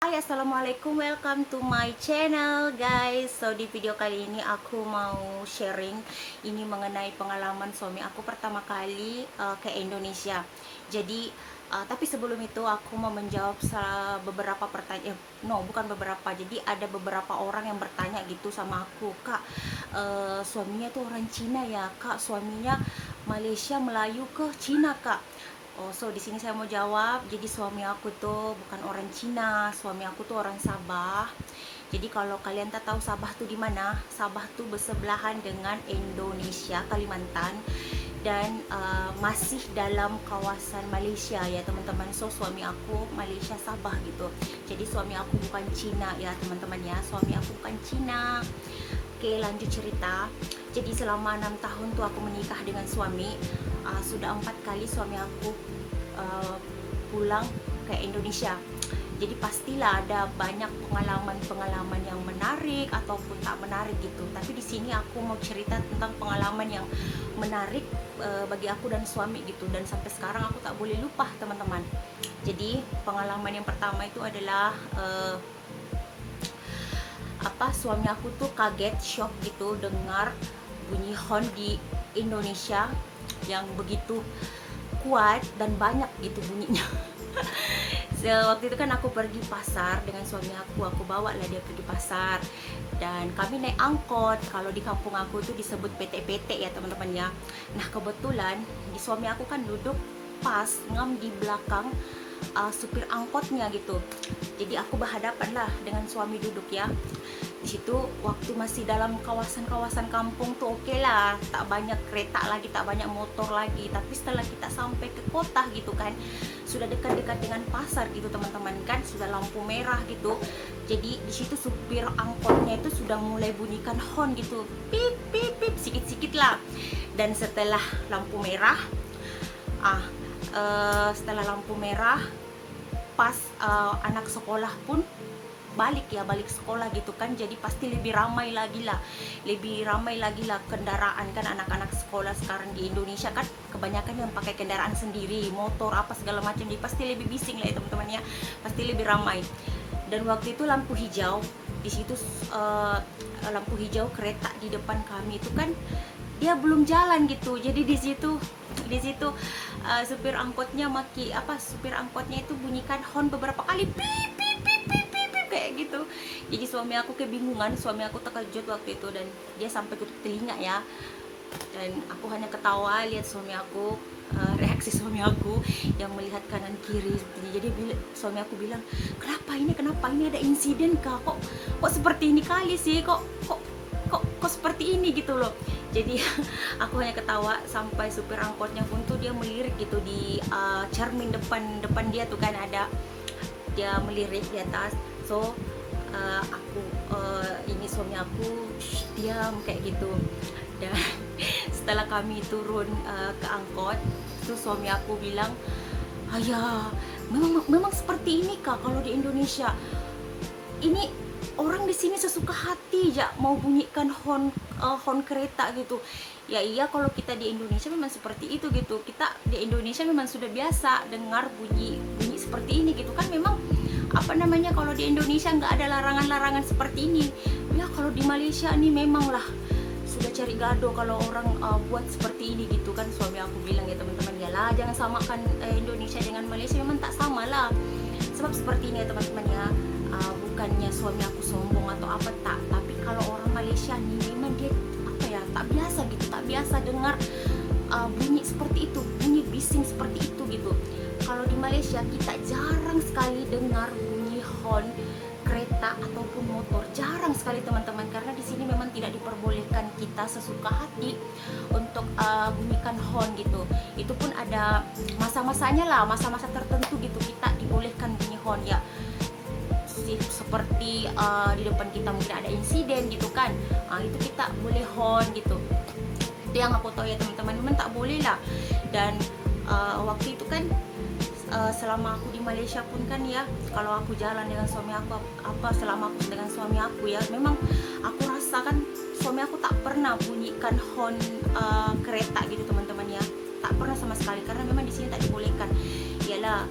Hai, assalamualaikum, welcome to my channel guys. So di video kali ini aku mau sharing ini mengenai pengalaman suami aku pertama kali ke Indonesia. Jadi tapi sebelum itu aku mau menjawab beberapa pertanyaan. No, bukan beberapa. Jadi ada beberapa orang yang bertanya gitu sama aku, Kak, suaminya tuh orang Cina ya, Kak, suaminya Malaysia Melayu ke Cina, Kak. Oh, so di sini saya mau jawab. Jadi suami aku tuh bukan orang Cina, suami aku tuh orang Sabah. Jadi kalau kalian tak tahu Sabah tuh di mana, Sabah tuh bersebelahan dengan Indonesia, Kalimantan, dan masih dalam kawasan Malaysia ya teman-teman. So suami aku Malaysia Sabah gitu. Jadi suami aku bukan Cina ya teman-teman ya. Suami aku bukan Cina. Oke, lanjut cerita. Jadi selama 6 tahun tuh aku menikah dengan suami. Sudah 4 kali suami aku pulang ke Indonesia. Jadi pastilah ada banyak pengalaman-pengalaman yang menarik ataupun tak menarik gitu. Tapi di sini aku mau cerita tentang pengalaman yang menarik bagi aku dan suami gitu. Dan sampai sekarang aku tak boleh lupa teman-teman. Jadi pengalaman yang pertama itu adalah suami aku tuh kaget, shock gitu dengar bunyi horn di Indonesia yang begitu kuat dan banyak gitu bunyinya. So, waktu itu kan aku pergi pasar dengan suami aku bawa lah dia pergi pasar dan kami naik angkot. Kalau di kampung aku tuh disebut PT-PT ya teman-teman ya. Nah kebetulan di suami aku kan duduk pas ngam di belakang supir angkotnya gitu. Jadi aku berhadapan lah dengan suami duduk ya. Di situ waktu masih dalam kawasan-kawasan kampung tuh oke lah, tak banyak kereta lagi, tak banyak motor lagi. Tapi setelah kita sampai ke kota gitu kan, sudah dekat-dekat dengan pasar gitu teman-teman kan, sudah lampu merah gitu. Jadi di situ supir angkotnya itu sudah mulai bunyikan horn gitu, pip pip pip sikit-sikit lah. Dan setelah lampu merah, pas anak sekolah pun balik sekolah gitu kan, jadi pasti lebih ramai lagi lah kendaraan kan. Anak-anak sekolah sekarang di Indonesia kan kebanyakan yang pakai kendaraan sendiri, motor apa segala macam, jadi pasti lebih bising lah ya teman-teman ya, pasti lebih ramai. Dan waktu itu lampu hijau di situ, lampu hijau kereta di depan kami itu kan dia belum jalan gitu. Jadi di situ supir angkotnya itu bunyikan horn beberapa kali, pip pip pip pip pip, pip kayak gitu. Jadi suami aku kebingungan, suami aku terkejut waktu itu dan dia sampai tutup telinga ya. Dan aku hanya ketawa lihat suami aku, reaksi suami aku yang melihat kanan kiri. Jadi suami aku bilang, kenapa ini ada insiden kah, kok seperti ini kali sih, kok seperti ini gitu loh. Jadi aku hanya ketawa sampai supir angkotnya pun tuh dia melirik gitu di cermin depan dia tuh kan ada, dia melirik di atas. So suami aku diam kayak gitu. Dan setelah kami turun ke angkot, tuh suami aku bilang, ayah, memang seperti ini kah kalau di Indonesia? Ini orang di sini sesuka hati ya mau bunyikan horn kereta gitu. Ya iya, kalau kita di Indonesia memang seperti itu gitu. Kita di Indonesia memang sudah biasa dengar bunyi seperti ini gitu kan. Memang kalau di Indonesia nggak ada larangan-larangan seperti ini. Ya kalau di Malaysia nih memang lah sudah cari gado kalau orang buat seperti ini gitu kan. Suami aku bilang ya teman-teman, ya lah jangan samakan Indonesia dengan Malaysia, memang tak sama lah. Sebab seperti ini ya teman-teman ya, bukannya suami aku sombong atau apa, tak, tapi kalau orang Malaysia nih memang dia tak biasa dengar bunyi seperti itu, bunyi bising seperti itu gitu. Kalau di Malaysia kita jarang sekali dengar bunyi horn kereta ataupun motor, jarang sekali teman-teman, karena di sini memang tidak diperbolehkan kita sesuka hati untuk bunyikan horn gitu. Itu pun ada masa-masanya lah, masa-masa tertentu gitu kita dibolehkan bunyi horn ya. Seperti di depan kita mungkin ada insiden gitu kan, itu kita boleh horn gitu. Itu yang aku tahu ya teman-teman, memang tak boleh lah. Dan waktu itu kan selama aku di Malaysia pun kan ya, kalau aku jalan dengan suami aku, selama aku dengan suami aku ya, memang aku rasakan suami aku tak pernah bunyikan horn kereta gitu teman-teman ya, tak pernah sama sekali, karena memang di sini tak dibolehkan. Ialah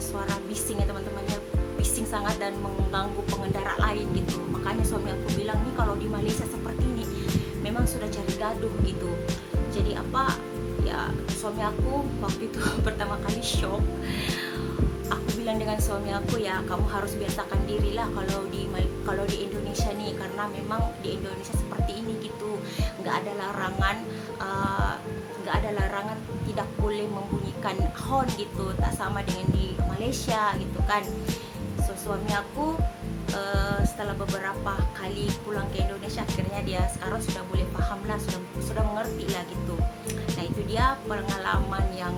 suara bising ya teman-teman ya, bising sangat dan mengganggu pengendara lain gitu. Makanya suami aku bilang nih kalau di Malaysia seperti ini memang sudah cari gaduh gitu. Jadi apa ya, suami aku waktu itu pertama kali shock. Aku bilang dengan suami aku, ya kamu harus biasakan dirilah kalau di Indonesia nih, karena memang di Indonesia seperti ini gitu, nggak ada larangan tidak boleh membunyikan horn gitu, tak sama dengan di Malaysia gitu kan. So suami aku setelah beberapa kali pulang ke Indonesia, akhirnya dia sekarang sudah boleh paham lah, sudah mengerti lah gitu. Nah itu dia pengalaman yang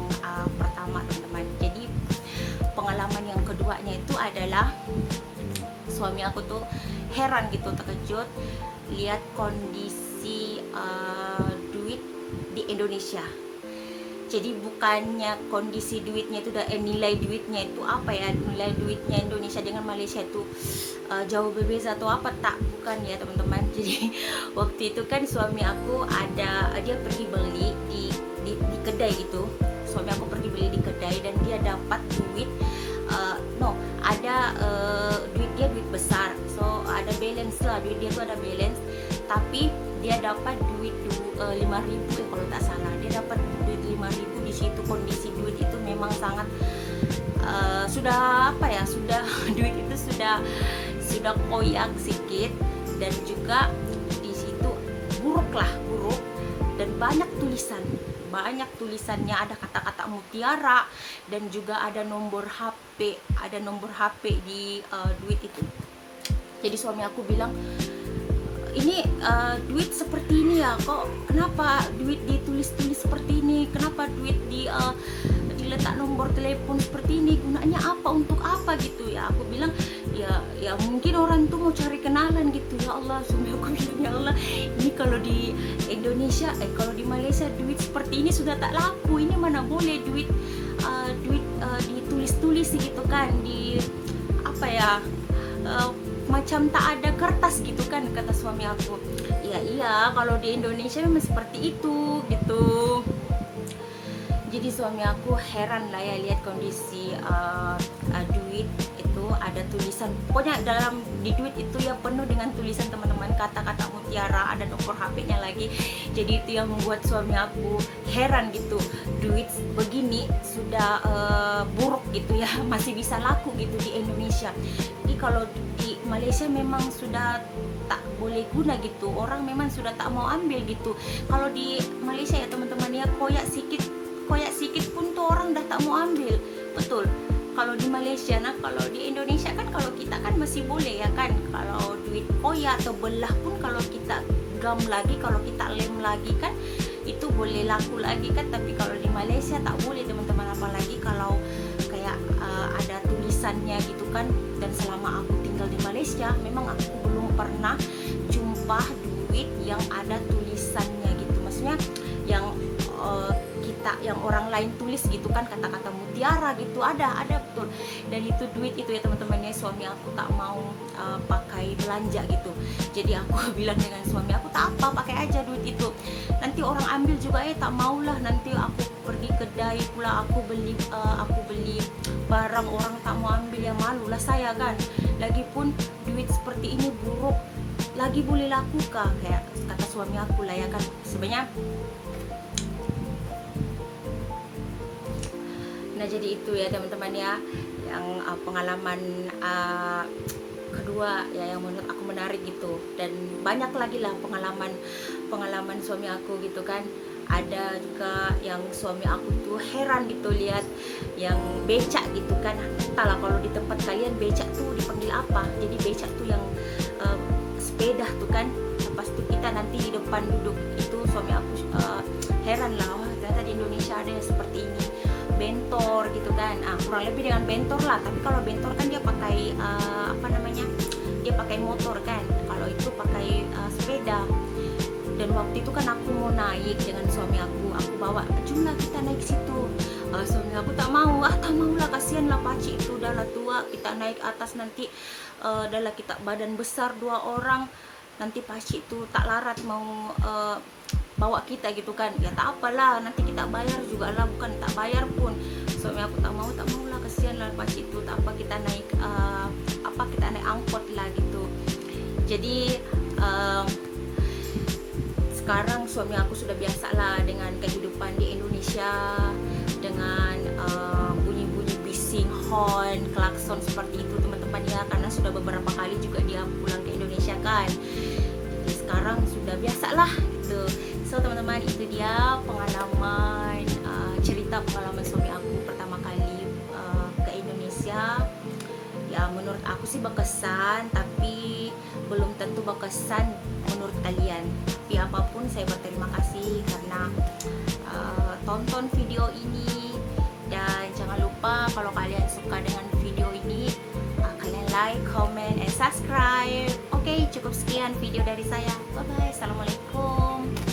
pertama teman-teman. Jadi pengalaman yang keduanya itu adalah suami aku tuh heran gitu, terkejut lihat kondisi duit di Indonesia. Jadi bukannya kondisi duitnya itu nilai duitnya itu apa ya, nilai duitnya Indonesia dengan Malaysia itu jauh berbeda atau apa, tak, bukan ya teman-teman. Jadi waktu itu kan suami aku dia pergi beli di kedai gitu. Suami aku pergi beli di kedai dan dia dapat duit duit besar. So ada balance lah, duit dia tuh ada balance, tapi dia dapat duit 5.000 ya kalau tak salah. Dia dapat duit 5.000 di situ. Kondisi duit itu memang sangat sudah duit itu sudah koyak sedikit, dan juga di situ buruk dan banyak tulisannya, ada kata-kata mutiara dan juga ada nomor HP di duit itu. Jadi suami aku bilang, ini duit seperti ini ya, kok kenapa duit ditulis-tulis seperti ini, kenapa duit diletak nomor telepon seperti ini, gunanya apa, untuk apa gitu ya. Aku bilang ya mungkin orang tuh mau cari kenalan gitu. Ya Allah, suami aku bilang, ya Allah, ini kalau di Indonesia kalau di Malaysia duit seperti ini sudah tak laku, ini mana boleh duit ditulis-tulis gitu kan, di apa ya, macam tak ada kertas gitu kan, kata suami aku. Iya kalau di Indonesia memang seperti itu gitu. Jadi suami aku heran lah ya lihat kondisi duit itu ada tulisan, pokoknya di duit itu ya penuh dengan tulisan teman-teman, kata-kata mutiara, ada nomor HP-nya lagi. Jadi itu yang membuat suami aku heran gitu, duit begini sudah buruk gitu ya, masih bisa laku gitu di Indonesia. Jadi kalau di Malaysia memang sudah tak boleh guna gitu, orang memang sudah tak mau ambil gitu. Kalau di Malaysia ya teman-teman ya, koyak sikit pun tuh orang dah tak mau ambil, betul. Kalau di Malaysia, nah kalau di Indonesia kan, kalau kita kan masih boleh ya kan, kalau duit koyak atau belah pun kalau kita gam lagi, kalau kita lem lagi kan itu boleh laku lagi kan. Tapi kalau di Malaysia tak boleh teman-teman, apalagi kalau kayak ada tulisannya gitu kan. Dan selama aku tinggal di Malaysia memang aku belum pernah jumpa duit yang ada tulisannya gitu, maksudnya yang yang orang lain tulis gitu kan, kata-kata mutiara gitu, ada betul. Dan itu duit itu ya teman-teman ya, suami aku tak mau pakai belanja gitu. Jadi aku bilang dengan suami aku, tak apa, pakai aja duit itu, nanti orang ambil juga tak maulah, nanti aku pergi kedai pula aku beli barang orang tak mau ambil, ya malulah saya kan. Lagipun duit seperti ini buruk lagi boleh laku kah, kayak kata suami aku lah ya kan. Sebenarnya nah jadi itu ya teman-teman ya, yang pengalaman kedua ya yang menurut aku menarik gitu. Dan banyak lagi lah pengalaman suami aku gitu kan. Ada juga yang suami aku tuh heran gitu lihat yang becak gitu kan. Entahlah kalau di tempat kalian becak tuh dipanggil apa. Jadi becak tuh yang sepeda tuh kan, lepas tuh kita nanti di depan duduk. Itu suami aku heran lah, wah ternyata di Indonesia ada yang seperti ini, bentor gitu kan. Kurang lebih dengan bentor lah, tapi kalau bentor kan dia pakai dia pakai motor kan, kalau itu pakai sepeda. Dan waktu itu kan aku mau naik dengan suami aku bawa, jumlah kita naik situ. Suami aku tak mau lah, kasihan lah pakcik itu udah lah tua, kita naik atas nanti adalah kita badan besar 2 orang, nanti pakcik itu tak larat mau bawa kita gitu kan. Ya tak apalah, nanti kita bayar juga lah, bukan tak bayar pun. Suami aku tak mau lah, kasihan lah pakcik itu, tak apa kita naik Jadi sekarang suami aku sudah biasa lah dengan kehidupan di Indonesia, dengan bunyi-bunyi bising, horn, klakson seperti itu teman-teman ya, karena sudah beberapa kali juga dia pulang ke Indonesia kan. Jadi sekarang sudah biasa lah gitu. So teman-teman, itu dia pengalaman cerita pengalaman suami aku pertama kali ke Indonesia. Ya menurut aku sih berkesan, tapi belum tentu berkesan menurut kalian. Tapi apapun saya berterima kasih karena tonton video ini, dan jangan lupa kalau kalian suka dengan video ini, kalian like, comment, and subscribe. Oke, cukup sekian video dari saya. Bye bye. Assalamualaikum.